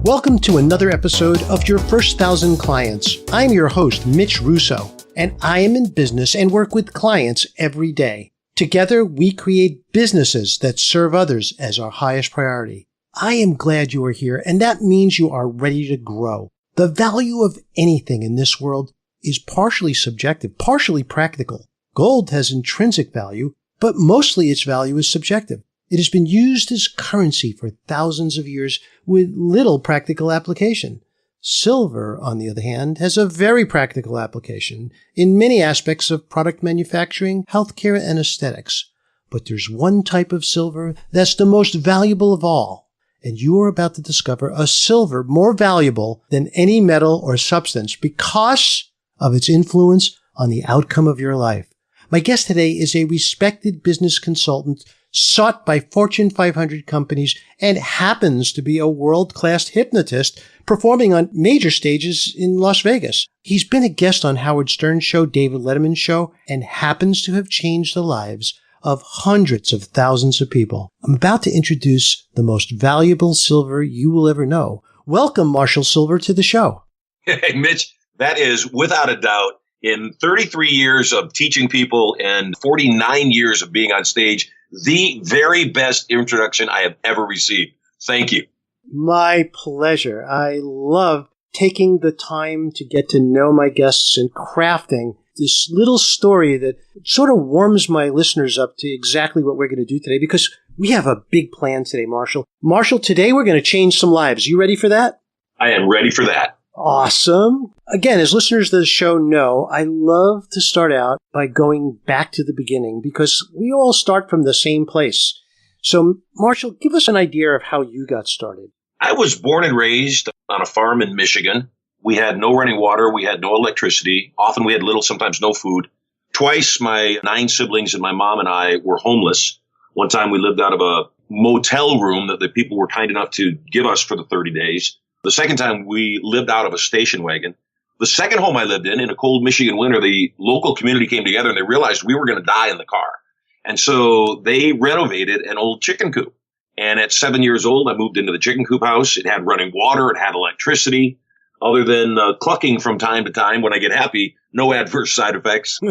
Welcome to another episode of Your First 1,000 Clients. I'm your host, Mitch Russo, and I am in business and work with clients every day. Together, we create businesses that serve others as our highest priority. I am glad you are here, and that means you are ready to grow. The value of anything in this world is partially subjective, partially practical. Gold has intrinsic value, but mostly its value is subjective. It has been used as currency for thousands of years with little practical application. Silver, on the other hand, has a very practical application in many aspects of product manufacturing, healthcare, and aesthetics. But there's one type of silver that's the most valuable of all, and you are about to discover a silver more valuable than any metal or substance because of its influence on the outcome of your life. My guest today is a respected business consultant sought by Fortune 500 companies and happens to be a world-class hypnotist performing on major stages in Las Vegas. He's been a guest on Howard Stern's show, David Letterman's show, and happens to have changed the lives of hundreds of thousands of people. I'm about to introduce the most valuable silver you will ever know. Welcome, Marshall Sylver, to the show. Hey, Mitch, that is without a doubt, in 33 years of teaching people and 49 years of being on stage, the very best introduction I have ever received. Thank you. My pleasure. I love taking the time to get to know my guests and crafting this little story that sort of warms my listeners up to exactly what we're going to do today, because we have a big plan today, Marshall. Marshall, today we're going to change some lives. You ready for that? I am ready for that. Awesome. Again, as listeners to the show know, I love to start out by going back to the beginning because we all start from the same place. So, Marshall, give us an idea of how you got started. I was born and raised on a farm in Michigan. We had no running water. We had no electricity. Often we had little, sometimes no food. Twice, my 9 siblings and my mom and I were homeless. One time we lived out of a motel room that the people were kind enough to give us for the 30 days. The second time, we lived out of a station wagon. The second home I lived in a cold Michigan winter, the local community came together and they realized we were going to die in the car. And so they renovated an old chicken coop. And at 7 years old, I moved into the chicken coop house. It had running water. It had electricity. Other than clucking from time to time when I get happy, no adverse side effects.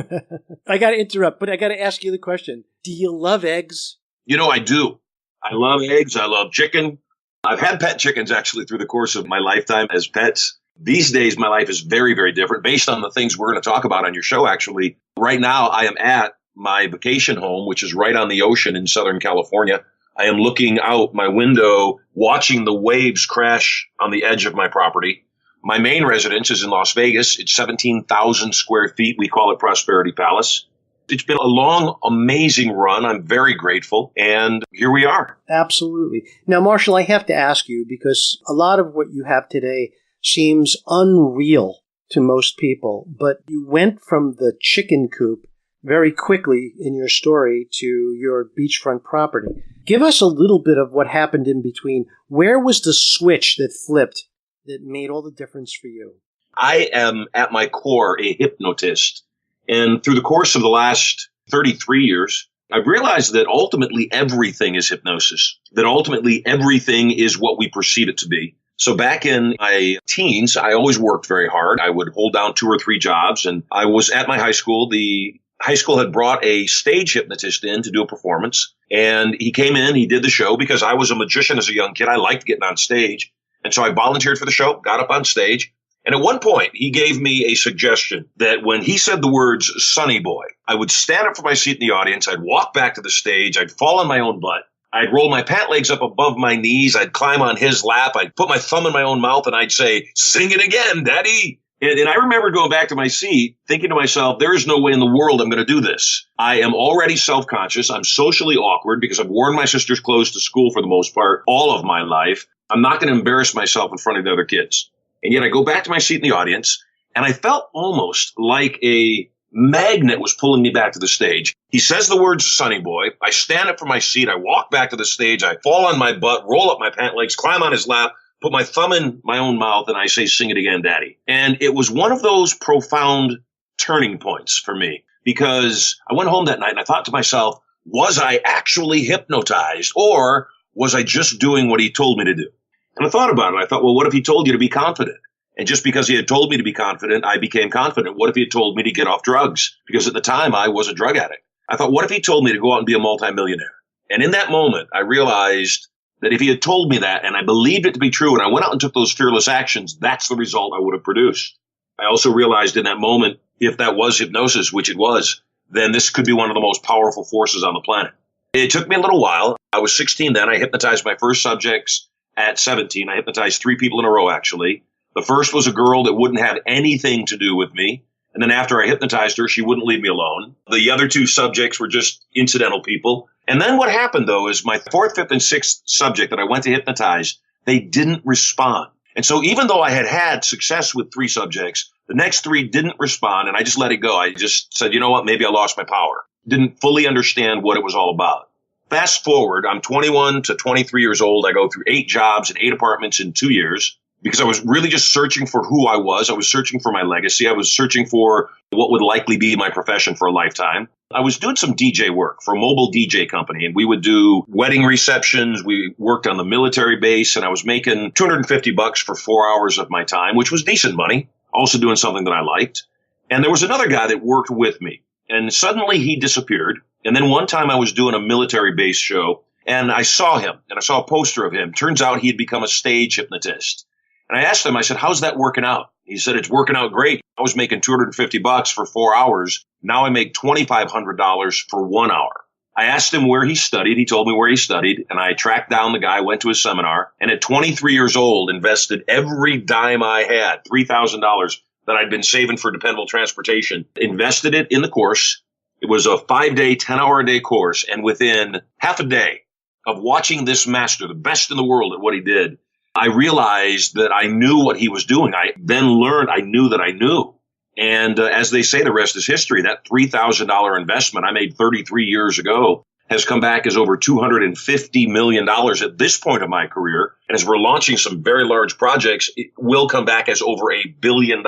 I got to interrupt, but I got to ask you the question. Do you love eggs? You know, I do. I love eggs. I love chicken. I've had pet chickens actually through the course of my lifetime as pets. These days, my life is very, very different based on the things we're going to talk about on your show, actually. Right now, I am at my vacation home, which is right on the ocean in Southern California. I am looking out my window, watching the waves crash on the edge of my property. My main residence is in Las Vegas. It's 17,000 square feet. We call it Prosperity Palace. It's been a long, amazing run. I'm very grateful. And here we are. Absolutely. Now, Marshall, I have to ask you, because a lot of what you have today seems unreal to most people, but you went from the chicken coop very quickly in your story to your beachfront property. Give us a little bit of what happened in between. Where was the switch that flipped that made all the difference for you? I am, at my core, a hypnotist. And through the course of the last 33 years, I've realized that ultimately everything is hypnosis, that ultimately everything is what we perceive it to be. So back in my teens, I always worked very hard. I would hold down 2 or 3 jobs. And I was at my high school. The high school had brought a stage hypnotist in to do a performance. And he came in, he did the show because I was a magician as a young kid. I liked getting on stage. And so I volunteered for the show, got up on stage. And at one point, he gave me a suggestion that when he said the words "Sonny Boy," I would stand up from my seat in the audience. I'd walk back to the stage. I'd fall on my own butt. I'd roll my pant legs up above my knees. I'd climb on his lap. I'd put my thumb in my own mouth and I'd say, "Sing it again, Daddy." And I remember going back to my seat, thinking to myself, there is no way in the world I'm going to do this. I am already self-conscious. I'm socially awkward because I've worn my sister's clothes to school for the most part all of my life. I'm not going to embarrass myself in front of the other kids. And yet I go back to my seat in the audience, and I felt almost like a magnet was pulling me back to the stage. He says the words "Sonny Boy." I stand up from my seat. I walk back to the stage. I fall on my butt, roll up my pant legs, climb on his lap, put my thumb in my own mouth, and I say, "Sing it again, Daddy." And it was one of those profound turning points for me, because I went home that night and I thought to myself, was I actually hypnotized, or was I just doing what he told me to do? And I thought about it. I thought, well, what if he told you to be confident? And just because he had told me to be confident, I became confident. What if he had told me to get off drugs? Because at the time I was a drug addict. I thought, what if he told me to go out and be a multimillionaire? And in that moment, I realized that if he had told me that and I believed it to be true and I went out and took those fearless actions, that's the result I would have produced. I also realized in that moment, if that was hypnosis, which it was, then this could be one of the most powerful forces on the planet. It took me a little while. I was 16 then. I hypnotized my first subjects at 17. I hypnotized 3 people in a row, actually. The first was a girl that wouldn't have anything to do with me. And then after I hypnotized her, she wouldn't leave me alone. The other 2 subjects were just incidental people. And then what happened, though, is my 4th, 5th, and 6th subject that I went to hypnotize, they didn't respond. And so even though I had had success with 3 subjects, the next 3 didn't respond, and I just let it go. I just said, you know what, maybe I lost my power. Didn't fully understand what it was all about. Fast forward, I'm 21 to 23 years old. I go through 8 jobs and 8 apartments in 2 years. Because I was really just searching for who I was. I was searching for my legacy. I was searching for what would likely be my profession for a lifetime. I was doing some DJ work for a mobile DJ company, and we would do wedding receptions. We worked on the military base, and I was making $250 for 4 hours of my time, which was decent money. Also doing something that I liked. And there was another guy that worked with me, and suddenly he disappeared. And then one time I was doing a military base show, and I saw him, and I saw a poster of him. Turns out he had become a stage hypnotist. And I asked him, I said, how's that working out? He said, it's working out great. I was making $250 for 4 hours. Now I make $2,500 for 1 hour. I asked him where he studied. He told me where he studied. And I tracked down the guy, went to his seminar, and at 23 years old, invested every dime I had, $3,000 that I'd been saving for dependable transportation, invested it in the course. It was a 5-day, 10-hour-a-day course. And within half a day of watching this master, the best in the world at what he did, I realized that I knew what he was doing. I then learned I knew that I knew. And as they say, the rest is history. That $3,000 investment I made 33 years ago has come back as over $250 million at this point of my career. And as we're launching some very large projects, it will come back as over $1 billion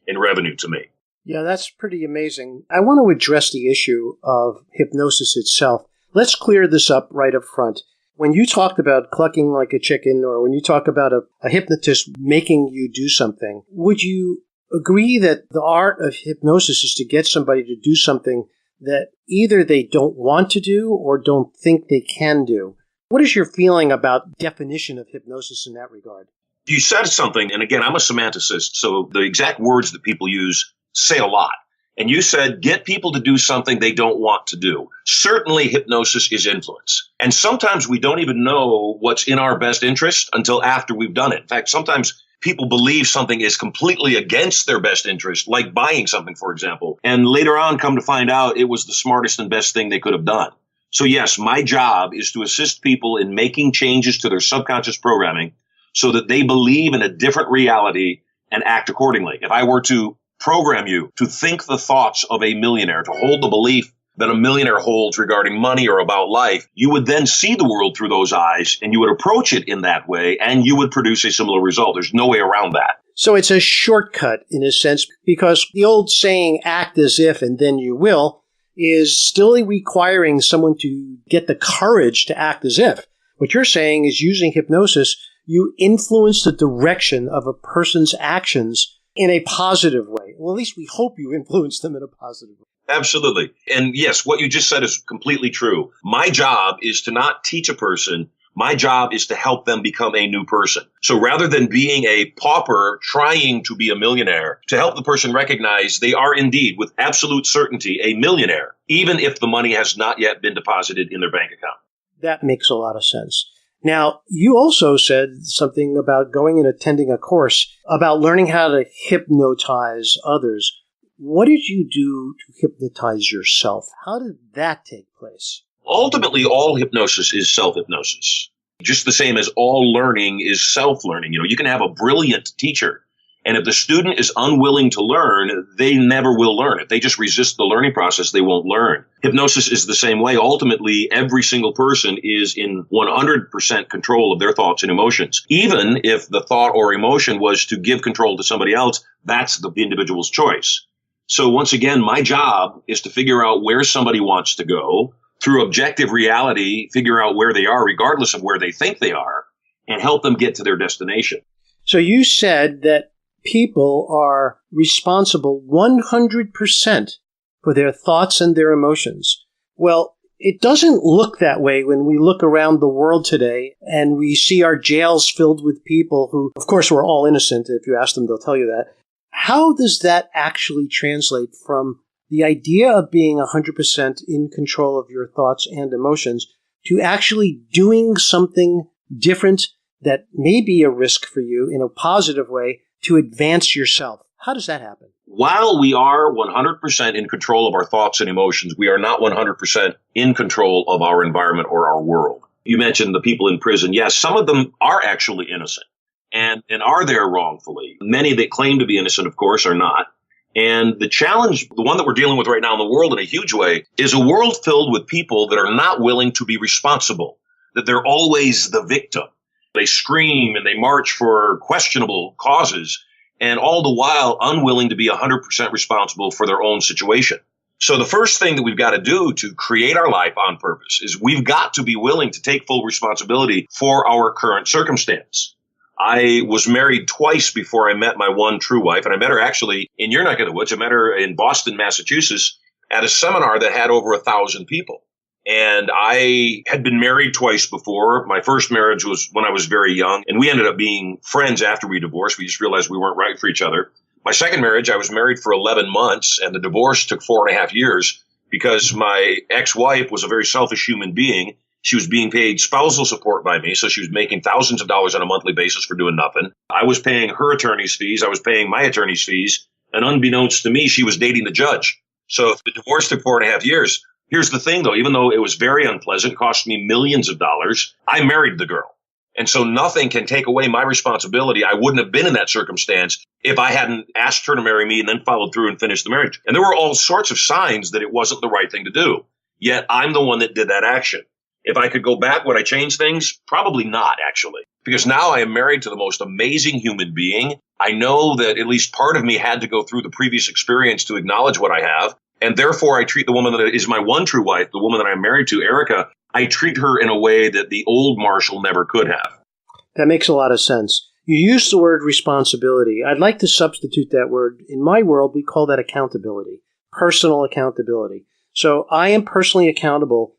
in revenue to me. Yeah, that's pretty amazing. I want to address the issue of hypnosis itself. Let's clear this up right up front. When you talked about clucking like a chicken, or when you talk about a hypnotist making you do something, would you agree that the art of hypnosis is to get somebody to do something that either they don't want to do or don't think they can do? What is your feeling about definition of hypnosis in that regard? You said something, and again, I'm a semanticist, so the exact words that people use say a lot. And you said, get people to do something they don't want to do. Certainly, hypnosis is influence. And sometimes we don't even know what's in our best interest until after we've done it. In fact, sometimes people believe something is completely against their best interest, like buying something, for example. And later on, come to find out it was the smartest and best thing they could have done. So yes, my job is to assist people in making changes to their subconscious programming so that they believe in a different reality and act accordingly. If I were to program you to think the thoughts of a millionaire, to hold the belief that a millionaire holds regarding money or about life, you would then see the world through those eyes and you would approach it in that way and you would produce a similar result. There's no way around that. So it's a shortcut in a sense, because the old saying, act as if and then you will, is still requiring someone to get the courage to act as if. What you're saying is using hypnosis, you influence the direction of a person's actions in a positive way. Well, at least we hope you influence them in a positive way. Absolutely. And yes, what you just said is completely true. My job is to not teach a person. My job is to help them become a new person. So rather than being a pauper trying to be a millionaire, to help the person recognize they are indeed, with absolute certainty, a millionaire, even if the money has not yet been deposited in their bank account. That makes a lot of sense. Now, you also said something about going and attending a course about learning how to hypnotize others. What did you do to hypnotize yourself? How did that take place? Ultimately, all hypnosis is self-hypnosis. Just the same as all learning is self-learning. You can have a brilliant teacher, and if the student is unwilling to learn, they never will learn. If they just resist the learning process, they won't learn. Hypnosis is the same way. Ultimately, every single person is in 100% control of their thoughts and emotions. Even if the thought or emotion was to give control to somebody else, that's the individual's choice. So once again, my job is to figure out where somebody wants to go, through objective reality, figure out where they are, regardless of where they think they are, and help them get to their destination. So you said that people are responsible 100% for their thoughts and their emotions. Well, it doesn't look that way when we look around the world today and we see our jails filled with people who, of course, were all innocent. If you ask them, they'll tell you that. How does that actually translate from the idea of being 100% in control of your thoughts and emotions to actually doing something different that may be a risk for you in a positive way to advance yourself? How does that happen? While we are 100% in control of our thoughts and emotions, we are not 100% in control of our environment or our world. You mentioned the people in prison. Yes, some of them are actually innocent and are there wrongfully. Many that claim to be innocent, of course, are not. And the challenge, the one that we're dealing with right now in the world in a huge way, is a world filled with people that are not willing to be responsible, that they're always the victim. They scream and they march for questionable causes, and all the while unwilling to be 100% responsible for their own situation. So the first thing that we've got to do to create our life on purpose is we've got to be willing to take full responsibility for our current circumstance. I was married twice before I met my one true wife, and I met her actually in your neck of the woods. I met her in Boston, Massachusetts, at a seminar that had over 1,000 people. And I had been married twice before. My first marriage was when I was very young, and we ended up being friends after we divorced. We just realized we weren't right for each other. My second marriage, I was married for 11 months, and the divorce took 4.5 years because my ex-wife was a very selfish human being. She was being paid spousal support by me, so she was making thousands of dollars on a monthly basis for doing nothing. I was paying her attorney's fees. I was paying my attorney's fees. And unbeknownst to me, she was dating the judge. So the divorce took 4.5 years. Here's the thing, though. Even though it was very unpleasant, cost me millions of dollars, I married the girl. And so nothing can take away my responsibility. I wouldn't have been in that circumstance if I hadn't asked her to marry me and then followed through and finished the marriage. And there were all sorts of signs that it wasn't the right thing to do. Yet I'm the one that did that action. If I could go back, would I change things? Probably not, actually. Because now I am married to the most amazing human being. I know that at least part of me had to go through the previous experience to acknowledge what I have. And therefore, I treat the woman that is my one true wife, the woman that I'm married to, Erica, I treat her in a way that the old Marshall never could have. That makes a lot of sense. You use the word responsibility. I'd like to substitute that word. In my world, we call that accountability, personal accountability. So I am personally accountable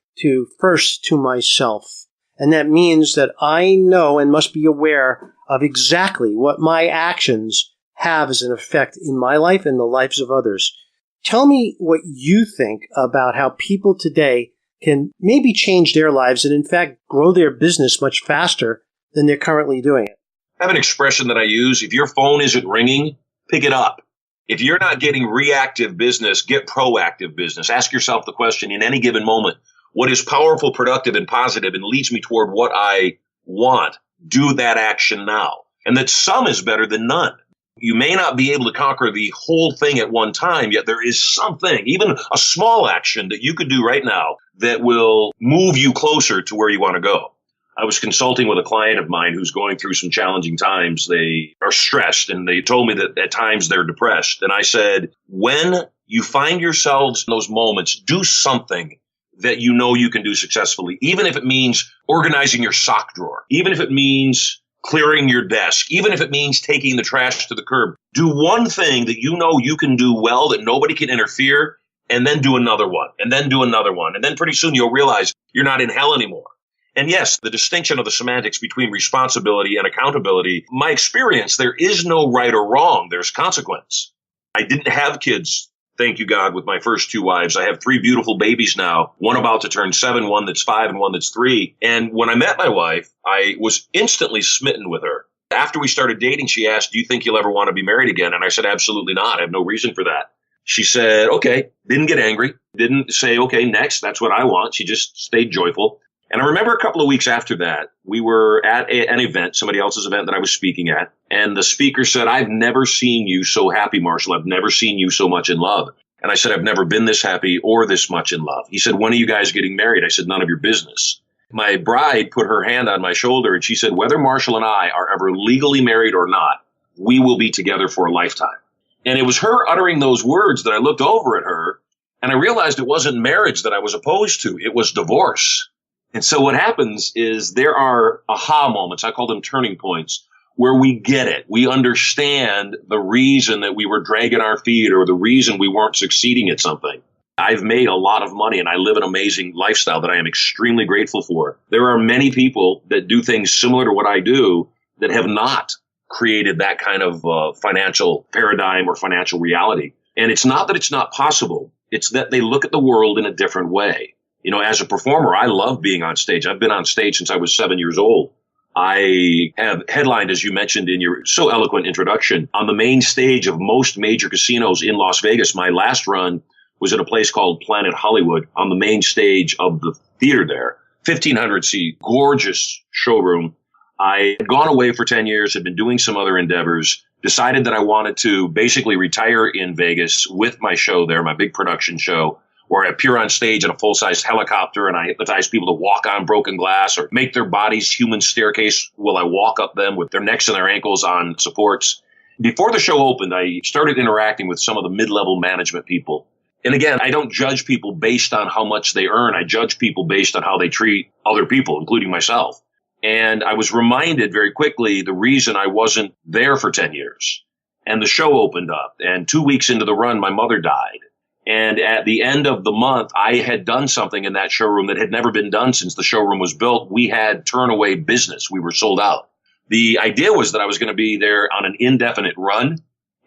first to myself. And that means that I know and must be aware of exactly what my actions have as an effect in my life and the lives of others. Tell me what you think about how people today can maybe change their lives and, in fact, grow their business much faster than they're currently doing it. I have an expression that I use. If your phone isn't ringing, pick it up. If you're not getting reactive business, get proactive business. Ask yourself the question in any given moment, what is powerful, productive, and positive and leads me toward what I want? Do that action now. And that some is better than none. You may not be able to conquer the whole thing at one time, yet there is something, even a small action that you could do right now that will move you closer to where you want to go. I was consulting with a client of mine who's going through some challenging times. They are stressed, and they told me that at times they're depressed. And I said, when you find yourselves in those moments, do something that you know you can do successfully, even if it means organizing your sock drawer, even if it means clearing your desk, even if it means taking the trash to the curb. Do one thing that you know you can do well, that nobody can interfere, and then do another one, and then do another one. And then pretty soon you'll realize you're not in hell anymore. And yes, the distinction of the semantics between responsibility and accountability, my experience, there is no right or wrong. There's consequence. I didn't have kids, thank you, God, with my first two wives. I have 3 beautiful babies now, one about to turn 7, one that's 5, and one that's 3. And when I met my wife, I was instantly smitten with her. After we started dating, she asked, do you think you'll ever want to be married again? And I said, absolutely not. I have no reason for that. She said, okay, didn't get angry, didn't say, okay, next, that's what I want. She just stayed joyful. And I remember a couple of weeks after that, we were at an event, somebody else's event that I was speaking at. And the speaker said, I've never seen you so happy, Marshall. I've never seen you so much in love. And I said, I've never been this happy or this much in love. He said, when are you guys getting married? I said, none of your business. My bride put her hand on my shoulder and she said, whether Marshall and I are ever legally married or not, we will be together for a lifetime. And it was her uttering those words that I looked over at her and I realized it wasn't marriage that I was opposed to. It was divorce. And so what happens is there are aha moments, I call them turning points, where we get it. We understand the reason that we were dragging our feet or the reason we weren't succeeding at something. I've made a lot of money and I live an amazing lifestyle that I am extremely grateful for. There are many people that do things similar to what I do that have not created that kind of financial paradigm or financial reality. And it's not that it's not possible. It's that they look at the world in a different way. You know, as a performer, I love being on stage. I've been on stage since I was 7 years old. I have headlined, as you mentioned in your so eloquent introduction, on the main stage of most major casinos in Las Vegas. My last run was at a place called Planet Hollywood on the main stage of the theater there, 1,500 seat, gorgeous showroom. I had gone away for 10 years, had been doing some other endeavors, decided that I wanted to basically retire in Vegas with my show there, my big production show, where I appear on stage in a full-size helicopter and I hypnotize people to walk on broken glass or make their bodies human staircase while I walk up them with their necks and their ankles on supports. Before the show opened, I started interacting with some of the mid-level management people. And again, I don't judge people based on how much they earn. I judge people based on how they treat other people, including myself. And I was reminded very quickly the reason I wasn't there for 10 years. And the show opened up. And 2 weeks into the run, my mother died. And at the end of the month, I had done something in that showroom that had never been done since the showroom was built. We had turn-away business. We were sold out. The idea was that I was going to be there on an indefinite run.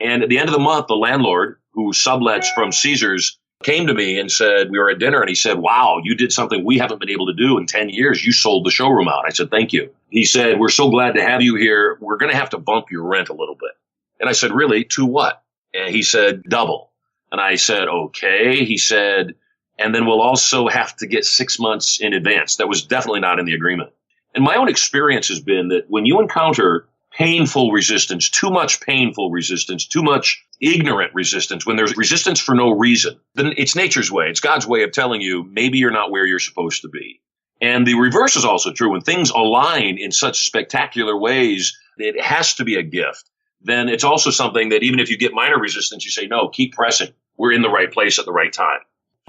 And at the end of the month, the landlord, who sublets from Caesars, came to me and said, we were at dinner, and he said, wow, you did something we haven't been able to do in 10 years. You sold the showroom out. I said, thank you. He said, we're so glad to have you here. We're going to have to bump your rent a little bit. And I said, really? To what? And he said, double. And I said, okay. He said, and then we'll also have to get 6 months in advance. That was definitely not in the agreement. And my own experience has been that when you encounter painful resistance, too much painful resistance, too much ignorant resistance, when there's resistance for no reason, then it's nature's way. It's God's way of telling you maybe you're not where you're supposed to be. And the reverse is also true. When things align in such spectacular ways, it has to be a gift. Then it's also something that even if you get minor resistance, you say, no, keep pressing. We're in the right place at the right time.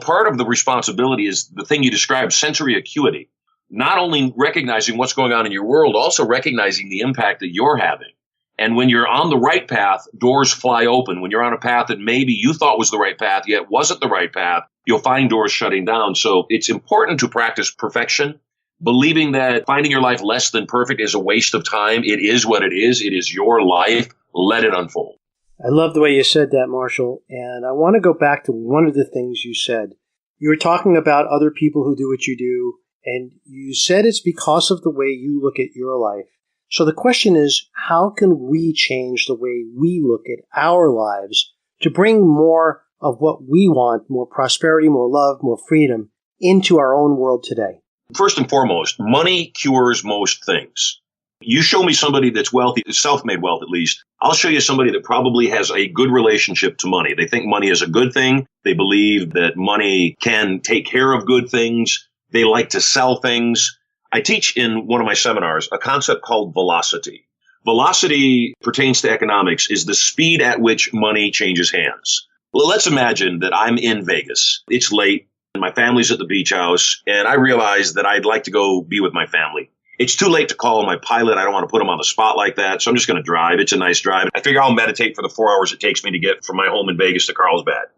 Part of the responsibility is the thing you described, sensory acuity. Not only recognizing what's going on in your world, also recognizing the impact that you're having. And when you're on the right path, doors fly open. When you're on a path that maybe you thought was the right path, yet wasn't the right path, you'll find doors shutting down. So it's important to practice perfection. Believing that finding your life less than perfect is a waste of time. It is what it is. It is your life. Let it unfold. I love the way you said that, Marshall. And I want to go back to one of the things you said. You were talking about other people who do what you do, and you said it's because of the way you look at your life. So the question is, how can we change the way we look at our lives to bring more of what we want, more prosperity, more love, more freedom, into our own world today? First and foremost, money cures most things. You show me somebody that's wealthy, self-made wealth at least, I'll show you somebody that probably has a good relationship to money. They think money is a good thing. They believe that money can take care of good things. They like to sell things. I teach in one of my seminars a concept called velocity. Velocity pertains to economics, is the speed at which money changes hands. Well, let's imagine that I'm in Vegas. It's late. My family's at the beach house, and I realize that I'd like to go be with my family. It's too late to call my pilot. I don't want to put him on the spot like that, so I'm just going to drive. It's a nice drive. I figure I'll meditate for the 4 hours it takes me to get from my home in Vegas to Carlsbad.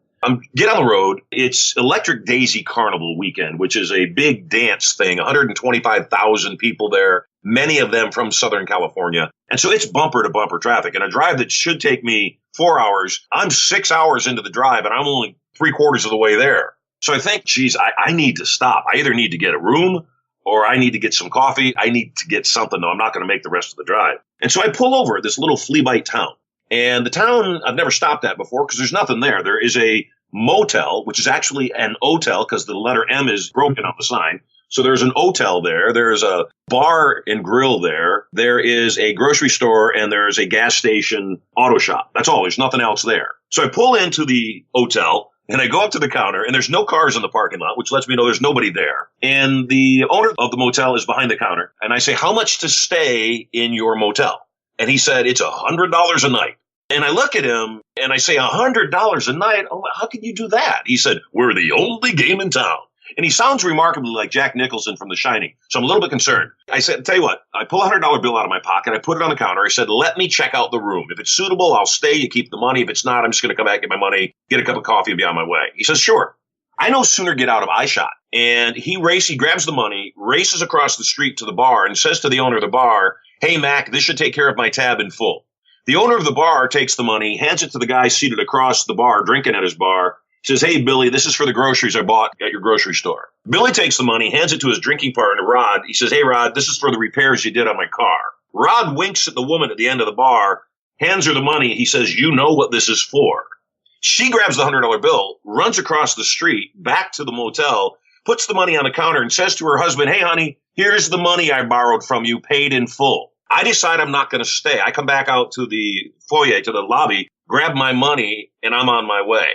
Get on the road. It's Electric Daisy Carnival weekend, which is a big dance thing, 125,000 people there, many of them from Southern California. And so it's bumper to bumper traffic. And a drive that should take me 4 hours, I'm 6 hours into the drive, and I'm only 3/4 of the way there. So I think, geez, I need to stop. I either need to get a room or I need to get some coffee. I need to get something, though. I'm not going to make the rest of the drive. And so I pull over at this little flea bite town. And the town, I've never stopped at before because there's nothing there. There is a motel, which is actually an hotel because the letter M is broken on the sign. So there's an hotel there. There's a bar and grill there. There is a grocery store and there's a gas station auto shop. That's all. There's nothing else there. So I pull into the hotel. And I go up to the counter, and there's no cars in the parking lot, which lets me know there's nobody there. And the owner of the motel is behind the counter. And I say, how much to stay in your motel? And he said, it's $100 a night. And I look at him, and I say, $100 a night? Oh, how can you do that? He said, we're the only game in town. And he sounds remarkably like Jack Nicholson from The Shining. So I'm a little bit concerned. I said, tell you what, I pull a $100 bill out of my pocket. I put it on the counter. I said, let me check out the room. If it's suitable, I'll stay. You keep the money. If it's not, I'm just going to come back, get my money, get a cup of coffee, and be on my way. He says, sure. I no sooner get out of eyeshot. And he grabs the money, races across the street to the bar, and says to the owner of the bar, hey, Mac, this should take care of my tab in full. The owner of the bar takes the money, hands it to the guy seated across the bar, drinking at his bar, says, hey, Billy, this is for the groceries I bought at your grocery store. Billy takes the money, hands it to his drinking partner, Rod. He says, hey, Rod, this is for the repairs you did on my car. Rod winks at the woman at the end of the bar, hands her the money. He says, you know what this is for. She grabs the $100 bill, runs across the street, back to the motel, puts the money on the counter and says to her husband, hey, honey, here's the money I borrowed from you, paid in full. I decide I'm not going to stay. I come back out to the foyer, to the lobby, grab my money, and I'm on my way.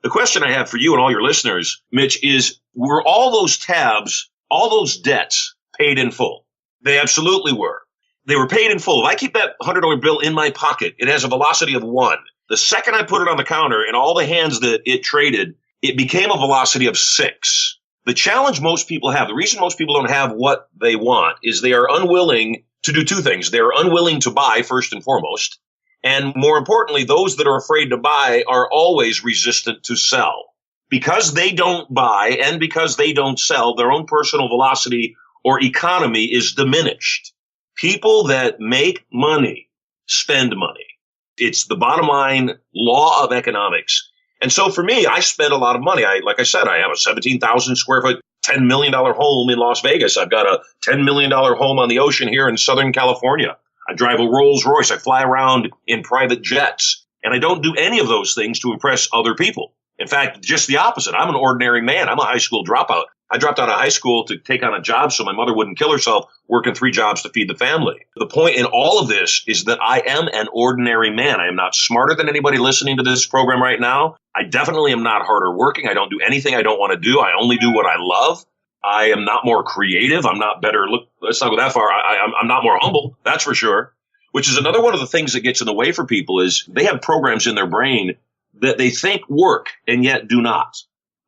The question I have for you and all your listeners, Mitch, is were all those tabs, all those debts paid in full? They absolutely were. They were paid in full. If I keep that $100 bill in my pocket, it has a velocity of 1. The second I put it on the counter and all the hands that it traded, it became a velocity of 6. The challenge most people have, the reason most people don't have what they want is they are unwilling to do 2 things. They are unwilling to buy, first and foremost. And more importantly, those that are afraid to buy are always resistant to sell. Because they don't buy and because they don't sell, their own personal velocity or economy is diminished. People that make money spend money. It's the bottom line law of economics. And so for me, I spend a lot of money. Like I said, I have a 17,000 square foot, $10 million home in Las Vegas. I've got a $10 million home on the ocean here in Southern California. I drive a Rolls Royce. I fly around in private jets. And I don't do any of those things to impress other people. In fact, just the opposite. I'm an ordinary man. I'm a high school dropout. I dropped out of high school to take on a job so my mother wouldn't kill herself working 3 jobs to feed the family. The point in all of this is that I am an ordinary man. I am not smarter than anybody listening to this program right now. I definitely am not harder working. I don't do anything I don't want to do. I only do what I love. I am not more creative. I'm not better. Look, let's not go that far. I'm not more humble. That's for sure. Which is another one of the things that gets in the way for people is they have programs in their brain that they think work and yet do not.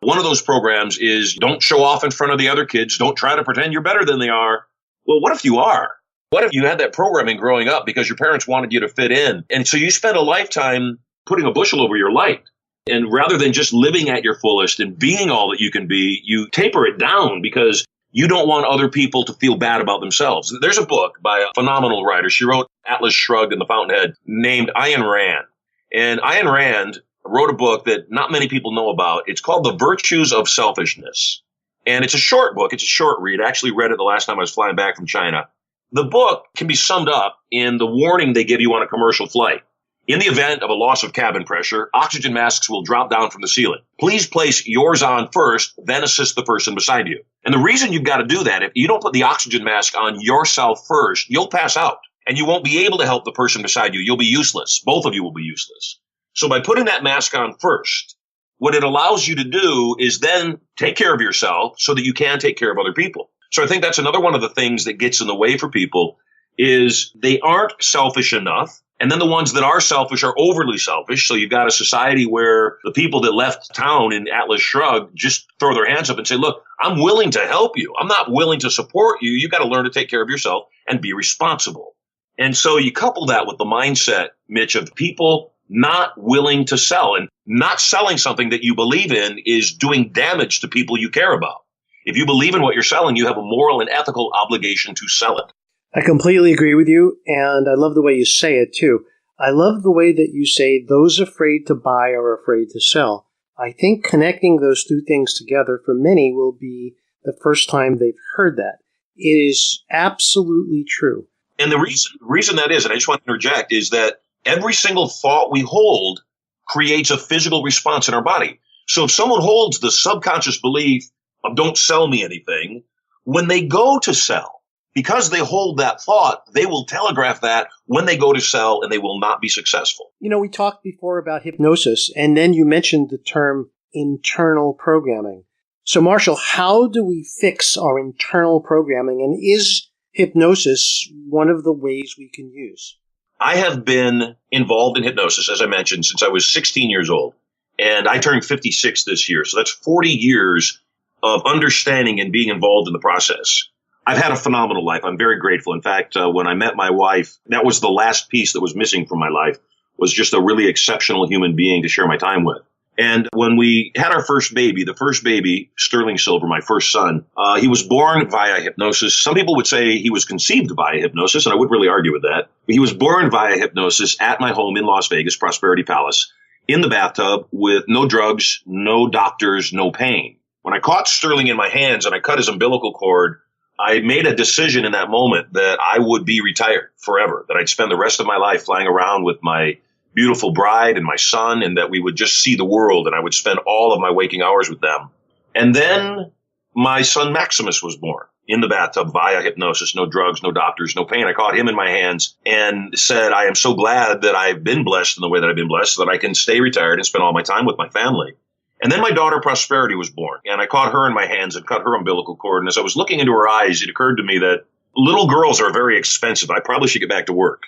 One of those programs is don't show off in front of the other kids. Don't try to pretend you're better than they are. Well, what if you are? What if you had that programming growing up because your parents wanted you to fit in? And so you spent a lifetime putting a bushel over your light. And rather than just living at your fullest and being all that you can be, you taper it down because you don't want other people to feel bad about themselves. There's a book by a phenomenal writer. She wrote Atlas Shrugged and The Fountainhead named Ayn Rand. And Ayn Rand wrote a book that not many people know about. It's called The Virtues of Selfishness. And it's a short book. It's a short read. I actually read it the last time I was flying back from China. The book can be summed up in the warning they give you on a commercial flight. In the event of a loss of cabin pressure, oxygen masks will drop down from the ceiling. Please place yours on first, then assist the person beside you. And the reason you've got to do that, if you don't put the oxygen mask on yourself first, you'll pass out. And you won't be able to help the person beside you. You'll be useless. Both of you will be useless. So by putting that mask on first, what it allows you to do is then take care of yourself so that you can take care of other people. So I think that's another one of the things that gets in the way for people is they aren't selfish enough. And then the ones that are selfish are overly selfish. So you've got a society where the people that left town in Atlas Shrugged just throw their hands up and say, look, I'm willing to help you. I'm not willing to support you. You've got to learn to take care of yourself and be responsible. And so you couple that with the mindset, Mitch, of people not willing to sell, and not selling something that you believe in is doing damage to people you care about. If you believe in what you're selling, you have a moral and ethical obligation to sell it. I completely agree with you, and I love the way you say it, too. I love the way that you say those afraid to buy are afraid to sell. I think connecting those 2 things together for many will be the first time they've heard that. It is absolutely true. And the reason that is, and I just want to interject, is that every single thought we hold creates a physical response in our body. So if someone holds the subconscious belief of don't sell me anything, when they go to sell, because they hold that thought, they will telegraph that when they go to sell and they will not be successful. You know, we talked before about hypnosis, and then you mentioned the term internal programming. So, Marshall, how do we fix our internal programming, and is hypnosis one of the ways we can use? I have been involved in hypnosis, as I mentioned, since I was 16 years old. And I turned 56 this year. So that's 40 years of understanding and being involved in the process. I've had a phenomenal life. I'm very grateful. In fact, when I met my wife, that was the last piece that was missing from my life, was just a really exceptional human being to share my time with. And when we had our first baby, Sterling Silver, my first son, he was born via hypnosis. Some people would say he was conceived via hypnosis, and I wouldn't really argue with that. But he was born via hypnosis at my home in Las Vegas, Prosperity Palace, in the bathtub with no drugs, no doctors, no pain. When I caught Sterling in my hands and I cut his umbilical cord, I made a decision in that moment that I would be retired forever, that I'd spend the rest of my life flying around with my beautiful bride and my son, and that we would just see the world, and I would spend all of my waking hours with them. And then my son Maximus was born in the bathtub via hypnosis, no drugs, no doctors, no pain. I caught him in my hands and said, I am so glad that I've been blessed in the way that I've been blessed, so that I can stay retired and spend all my time with my family. And then my daughter Prosperity was born, and I caught her in my hands and cut her umbilical cord. And as I was looking into her eyes, it occurred to me that little girls are very expensive. I probably should get back to work.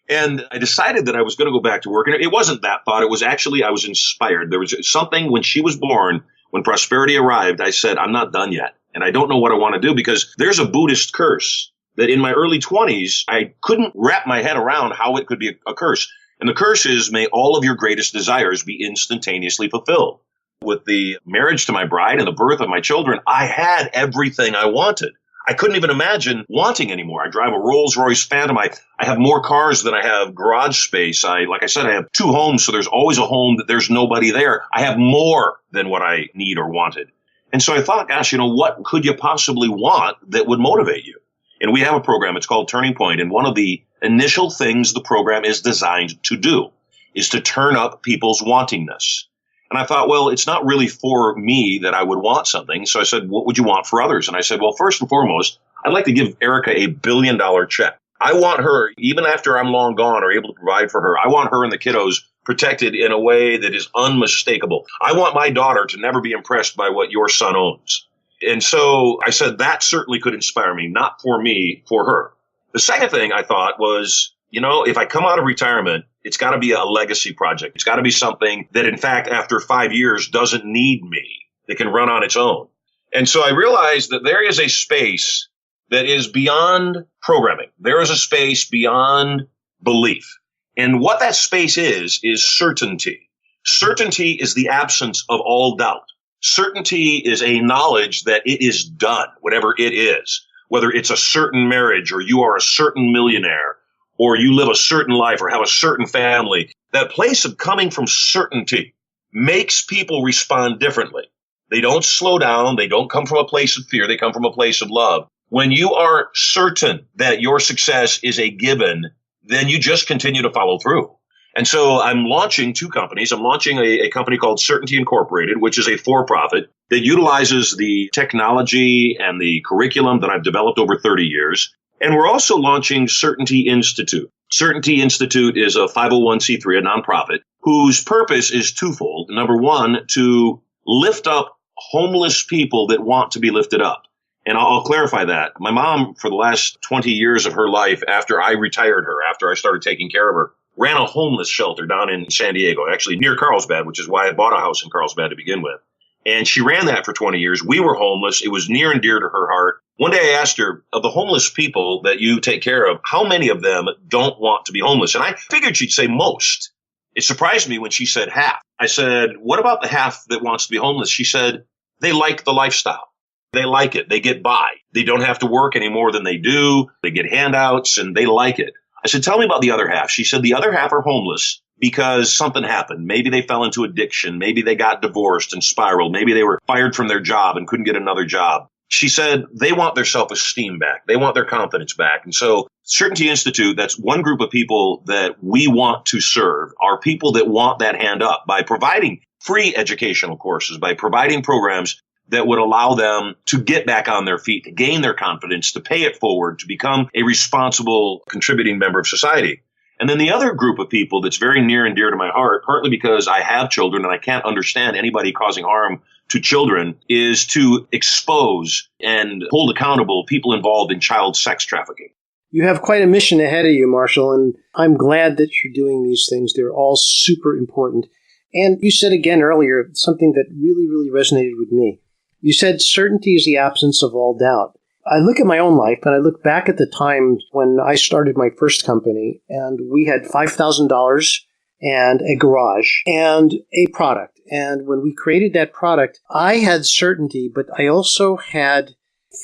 And I decided that I was going to go back to work. And it wasn't that thought. It was actually, I was inspired. There was something when she was born, when Prosperity arrived, I said, I'm not done yet. And I don't know what I want to do, because there's a Buddhist curse that in my early 20s, I couldn't wrap my head around how it could be a curse. And the curse is, may all of your greatest desires be instantaneously fulfilled. With the marriage to my bride and the birth of my children, I had everything I wanted. I couldn't even imagine wanting anymore. I drive a Rolls-Royce Phantom. I have more cars than I have garage space. Like I said, I have 2 homes, so there's always a home that there's nobody there. I have more than what I need or wanted. And so I thought, gosh, what could you possibly want that would motivate you? And we have a program. It's called Turning Point. And one of the initial things the program is designed to do is to turn up people's wantingness. And I thought, well, it's not really for me that I would want something. So I said, what would you want for others? And I said, well, first and foremost, I'd like to give Erica a $1 billion check. I want her, even after I'm long gone or able to provide for her, I want her and the kiddos protected in a way that is unmistakable. I want my daughter to never be impressed by what your son owns. And so I said, that certainly could inspire me, not for me, for her. The second thing I thought was, if I come out of retirement, it's got to be a legacy project. It's got to be something that, in fact, after 5 years doesn't need me. It can run on its own. And so I realized that there is a space that is beyond programming. There is a space beyond belief. And what that space is certainty. Certainty is the absence of all doubt. Certainty is a knowledge that it is done, whatever it is, whether it's a certain marriage or you are a certain millionaire, or you live a certain life or have a certain family. That place of coming from certainty makes people respond differently. They don't slow down. They don't come from a place of fear. They come from a place of love. When you are certain that your success is a given, then you just continue to follow through. And so I'm launching 2 companies. I'm launching a company called Certainty Incorporated, which is a for-profit that utilizes the technology and the curriculum that I've developed over 30 years. And we're also launching Certainty Institute. Certainty Institute is a 501c3, a nonprofit, whose purpose is twofold. Number one, to lift up homeless people that want to be lifted up. And I'll clarify that. My mom, for the last 20 years of her life, after I retired her, after I started taking care of her, ran a homeless shelter down in San Diego, actually near Carlsbad, which is why I bought a house in Carlsbad to begin with. And she ran that for 20 years. We were homeless. It was near and dear to her heart. One day I asked her, of the homeless people that you take care of, how many of them don't want to be homeless? And I figured she'd say most. It surprised me when she said half. I said, what about the half that wants to be homeless? She said, they like the lifestyle. They like it. They get by. They don't have to work any more than they do. They get handouts and they like it. I said, tell me about the other half. She said, the other half are homeless because something happened. Maybe they fell into addiction. Maybe they got divorced and spiraled. Maybe they were fired from their job and couldn't get another job. She said they want their self-esteem back. They want their confidence back. And so Certainty Institute, that's one group of people that we want to serve, are people that want that hand up by providing free educational courses, by providing programs that would allow them to get back on their feet, to gain their confidence, to pay it forward, to become a responsible, contributing member of society. And then the other group of people that's very near and dear to my heart, partly because I have children and I can't understand anybody causing harm to children, is to expose and hold accountable people involved in child sex trafficking. You have quite a mission ahead of you, Marshall, and I'm glad that you're doing these things. They're all super important. And you said again earlier something that really, really resonated with me. You said certainty is the absence of all doubt. I look at my own life and I look back at the time when I started my first company and we had $5,000 and a garage and a product. And when we created that product, I had certainty, but I also had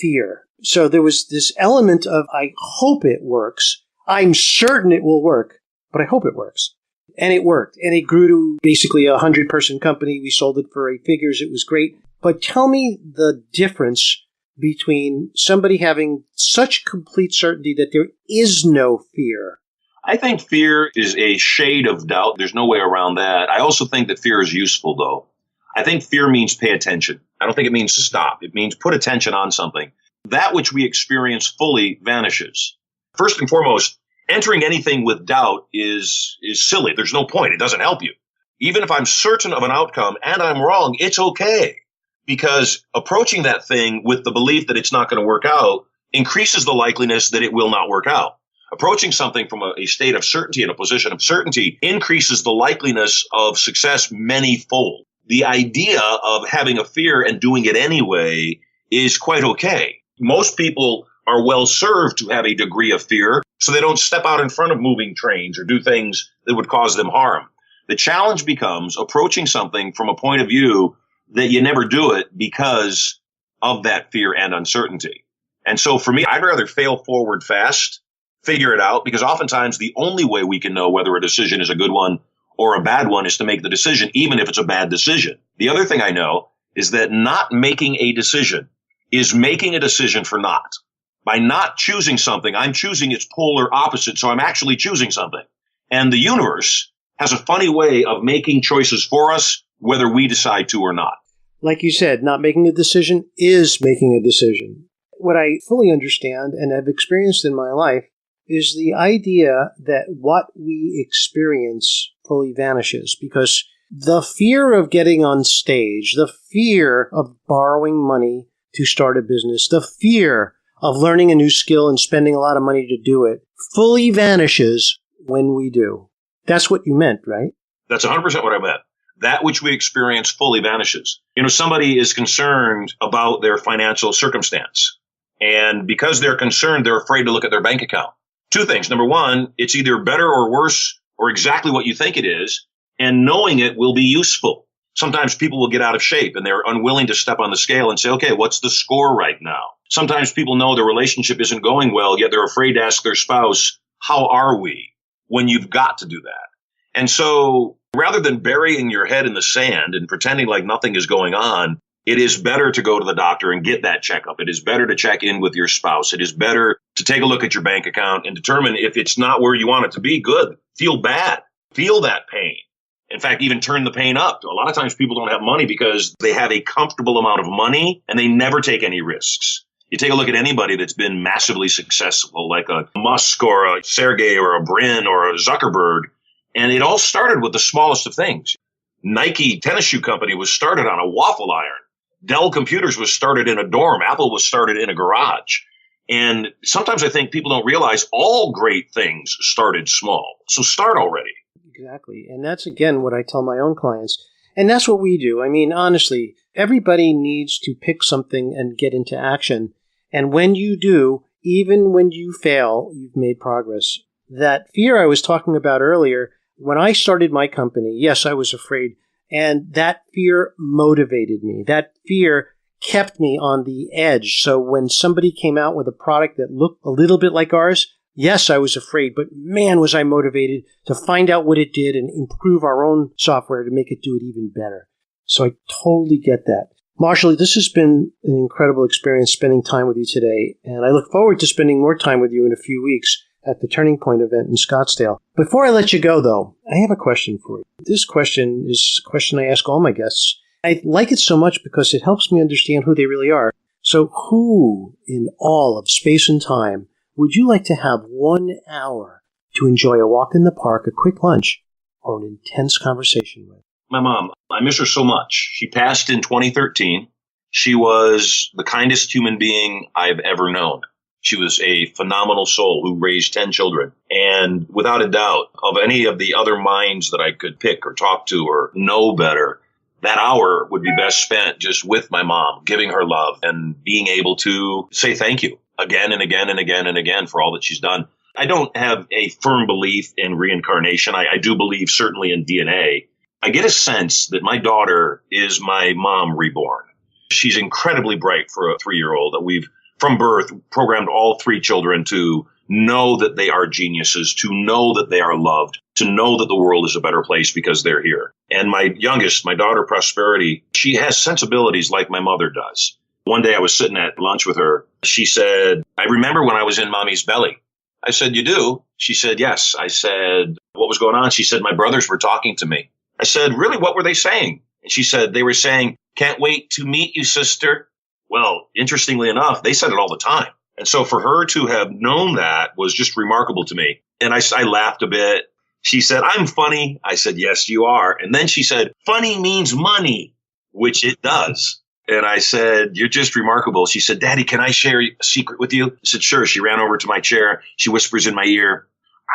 fear. So there was this element of, I hope it works. I'm certain it will work, but I hope it works. And it worked. And it grew to basically a 100-person company. We sold it for 8 figures. It was great. But tell me the difference between somebody having such complete certainty that there is no fear. I think fear is a shade of doubt. There's no way around that. I also think that fear is useful, though. I think fear means pay attention. I don't think it means stop. It means put attention on something. That which we experience fully vanishes. First and foremost, entering anything with doubt is silly. There's no point. It doesn't help you. Even if I'm certain of an outcome and I'm wrong, it's okay. Because approaching that thing with the belief that it's not going to work out increases the likeliness that it will not work out. Approaching something from a state of certainty and a position of certainty increases the likeliness of success many-fold. The idea of having a fear and doing it anyway is quite okay. Most people are well served to have a degree of fear so they don't step out in front of moving trains or do things that would cause them harm. The challenge becomes approaching something from a point of view that you never do it because of that fear and uncertainty. And so for me, I'd rather fail forward fast, figure it out, because oftentimes the only way we can know whether a decision is a good one or a bad one is to make the decision, even if it's a bad decision. The other thing I know is that not making a decision is making a decision for not. By not choosing something, I'm choosing its polar opposite, so I'm actually choosing something. And the universe has a funny way of making choices for us, whether we decide to or not. Like you said, not making a decision is making a decision. What I fully understand and have experienced in my life is the idea that what we experience fully vanishes, because the fear of getting on stage, the fear of borrowing money to start a business, the fear of learning a new skill and spending a lot of money to do it fully vanishes when we do. That's what you meant, right? That's 100% what I meant. That which we experience fully vanishes. Somebody is concerned about their financial circumstance. And because they're concerned, they're afraid to look at their bank account. 2 things. Number one, it's either better or worse or exactly what you think it is. And knowing it will be useful. Sometimes people will get out of shape and they're unwilling to step on the scale and say, okay, what's the score right now? Sometimes people know their relationship isn't going well, yet they're afraid to ask their spouse, how are we? When you've got to do that. And so rather than burying your head in the sand and pretending like nothing is going on, it is better to go to the doctor and get that checkup. It is better to check in with your spouse. It is better to take a look at your bank account and determine if it's not where you want it to be. Good. Feel bad. Feel that pain. In fact, even turn the pain up. A lot of times people don't have money because they have a comfortable amount of money and they never take any risks. You take a look at anybody that's been massively successful, like a Musk or a Sergey or a Brin or a Zuckerberg, and it all started with the smallest of things. Nike tennis shoe company was started on a waffle iron. Dell Computers was started in a dorm. Apple was started in a garage. And sometimes I think people don't realize all great things started small. So start already. Exactly. And that's, again, what I tell my own clients. And that's what we do. I mean, honestly, everybody needs to pick something and get into action. And when you do, even when you fail, you've made progress. That fear I was talking about earlier, when I started my company, yes, I was afraid. And that fear motivated me. That fear kept me on the edge. So when somebody came out with a product that looked a little bit like ours, yes, I was afraid, but man, was I motivated to find out what it did and improve our own software to make it do it even better. So I totally get that. Marshall, this has been an incredible experience spending time with you today, and I look forward to spending more time with you in a few weeks at the Turning Point event in Scottsdale. Before I let you go, though, I have a question for you. This question is a question I ask all my guests. I like it so much because it helps me understand who they really are. So who in all of space and time would you like to have 1 hour to enjoy a walk in the park, a quick lunch, or an intense conversation with? My mom. I miss her so much. She passed in 2013. She was the kindest human being I've ever known. She was a phenomenal soul who raised 10 children. And without a doubt, of any of the other minds that I could pick or talk to or know better, that hour would be best spent just with my mom, giving her love and being able to say thank you again and again and again and again for all that she's done. I don't have a firm belief in reincarnation. I do believe certainly in DNA. I get a sense that my daughter is my mom reborn. She's incredibly bright for a 3-year-old. That we've, from birth, programmed all 3 children to know that they are geniuses, to know that they are loved, to know that the world is a better place because they're here. And my youngest, my daughter Prosperity, she has sensibilities like my mother does. One day I was sitting at lunch with her. She said, I remember when I was in mommy's belly. I said, you do? She said, yes. I said, what was going on? She said, my brothers were talking to me. I said, really, what were they saying? And she said, they were saying, can't wait to meet you, sister. Well, interestingly enough, they said it all the time. And so for her to have known that was just remarkable to me. And I laughed a bit. She said, I'm funny. I said, yes, you are. And then she said, funny means money, which it does. And I said, you're just remarkable. She said, Daddy, can I share a secret with you? I said, sure. She ran over to my chair. She whispers in my ear,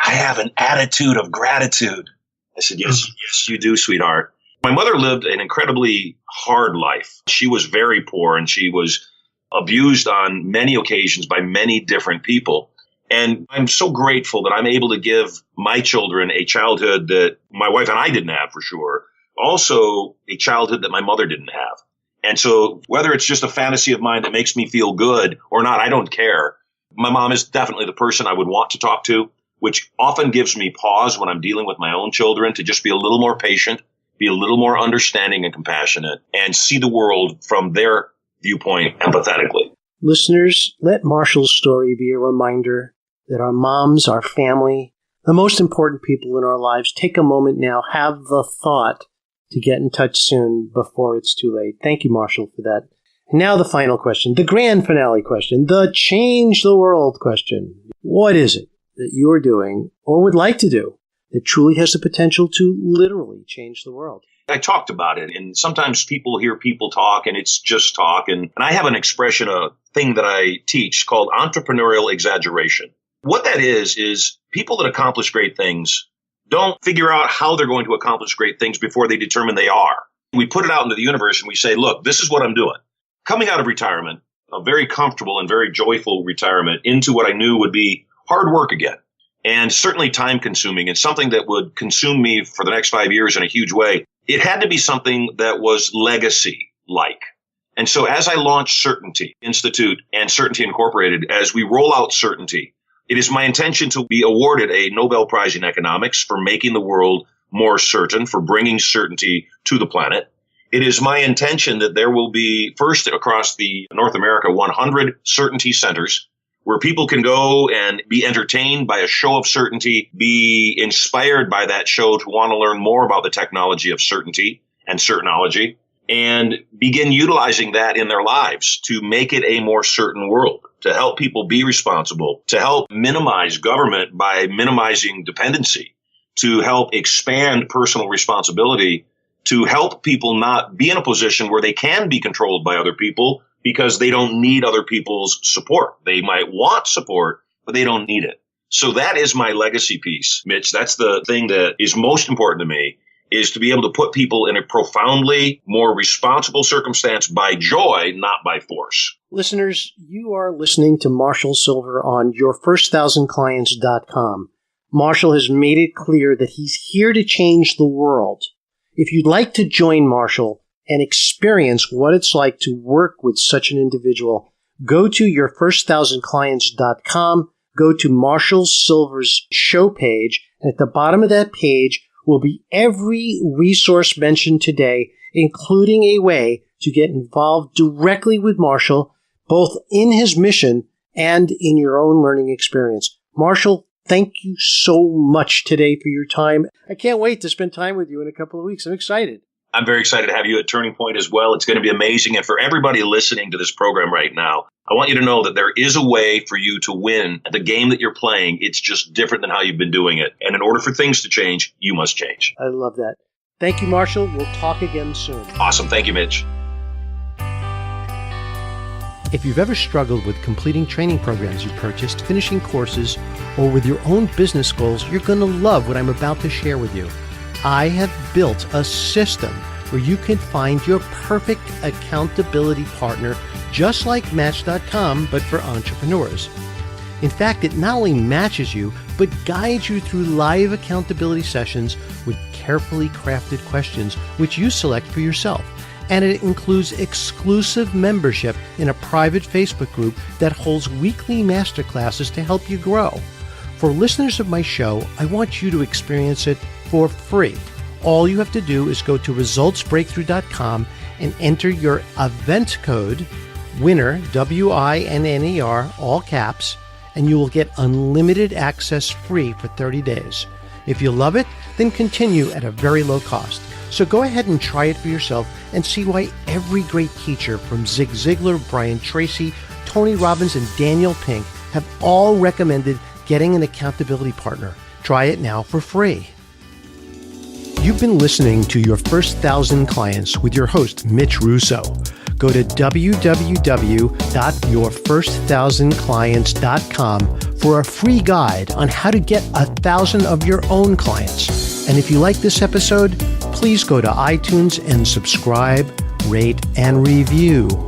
I have an attitude of gratitude. I said, yes, you do, sweetheart. My mother lived an incredibly hard life. She was very poor and she was abused on many occasions by many different people. And I'm so grateful that I'm able to give my children a childhood that my wife and I didn't have for sure. Also a childhood that my mother didn't have. And so whether it's just a fantasy of mine that makes me feel good or not, I don't care. My mom is definitely the person I would want to talk to, which often gives me pause when I'm dealing with my own children to just be a little more patient, be a little more understanding and compassionate, and see the world from their viewpoint empathetically. Listeners, let Marshall's story be a reminder that our moms, our family, the most important people in our lives, take a moment now, have the thought to get in touch soon before it's too late. Thank you, Marshall, for that. And now the final question, the grand finale question, the change the world question. What is it that you are doing or would like to do that truly has the potential to literally change the world? I talked about it, and sometimes people hear people talk, and it's just talk. And I have an expression, a thing that I teach called entrepreneurial exaggeration. What that is people that accomplish great things don't figure out how they're going to accomplish great things before they determine they are. We put it out into the universe and we say, look, this is what I'm doing. Coming out of retirement, a very comfortable and very joyful retirement, into what I knew would be hard work again. And certainly time consuming and something that would consume me for the next 5 years in a huge way. It had to be something that was legacy-like. And so as I launched Certainty Institute and Certainty Incorporated, as we roll out Certainty, it is my intention to be awarded a Nobel Prize in Economics for making the world more certain, for bringing certainty to the planet. It is my intention that there will be, first across the North America, 100 certainty centers where people can go and be entertained by a show of certainty, be inspired by that show to want to learn more about the technology of certainty and Certanology, and begin utilizing that in their lives to make it a more certain world, to help people be responsible, to help minimize government by minimizing dependency, to help expand personal responsibility, to help people not be in a position where they can be controlled by other people because they don't need other people's support. They might want support, but they don't need it. So that is my legacy piece, Mitch. That's the thing that is most important to me, is to be able to put people in a profoundly more responsible circumstance by joy, not by force. Listeners, you are listening to Marshall Silver on yourfirst1000clients.com. Marshall has made it clear that he's here to change the world. If you'd like to join Marshall and experience what it's like to work with such an individual, go to yourfirst1000clients.com, go to Marshall Silver's show page, and at the bottom of that page will be every resource mentioned today, including a way to get involved directly with Marshall, both in his mission and in your own learning experience. Marshall, thank you so much today for your time. I can't wait to spend time with you in a couple of weeks. I'm excited. I'm very excited to have you at Turning Point as well. It's going to be amazing. And for everybody listening to this program right now, I want you to know that there is a way for you to win at the game that you're playing. It's just different than how you've been doing it. And in order for things to change, you must change. I love that. Thank you, Marshall. We'll talk again soon. Awesome. Thank you, Mitch. If you've ever struggled with completing training programs you purchased, finishing courses, or with your own business goals, you're going to love what I'm about to share with you. I have built a system where you can find your perfect accountability partner, just like Match.com, but for entrepreneurs. In fact, it not only matches you, but guides you through live accountability sessions with carefully crafted questions, which you select for yourself. And it includes exclusive membership in a private Facebook group that holds weekly masterclasses to help you grow. For listeners of my show, I want you to experience it for free. All you have to do is go to resultsbreakthrough.com and enter your event code, WINNER, WINNER, all caps, and you will get unlimited access free for 30 days. If you love it, then continue at a very low cost. So go ahead and try it for yourself and see why every great teacher from Zig Ziglar, Brian Tracy, Tony Robbins, and Daniel Pink have all recommended getting an accountability partner. Try it now for free. You've been listening to Your First 1,000 Clients with your host, Mitch Russo. Go to www.yourfirst1000clients.com for a free guide on how to get 1,000 of your own clients. And if you like this episode, please go to iTunes and subscribe, rate, and review.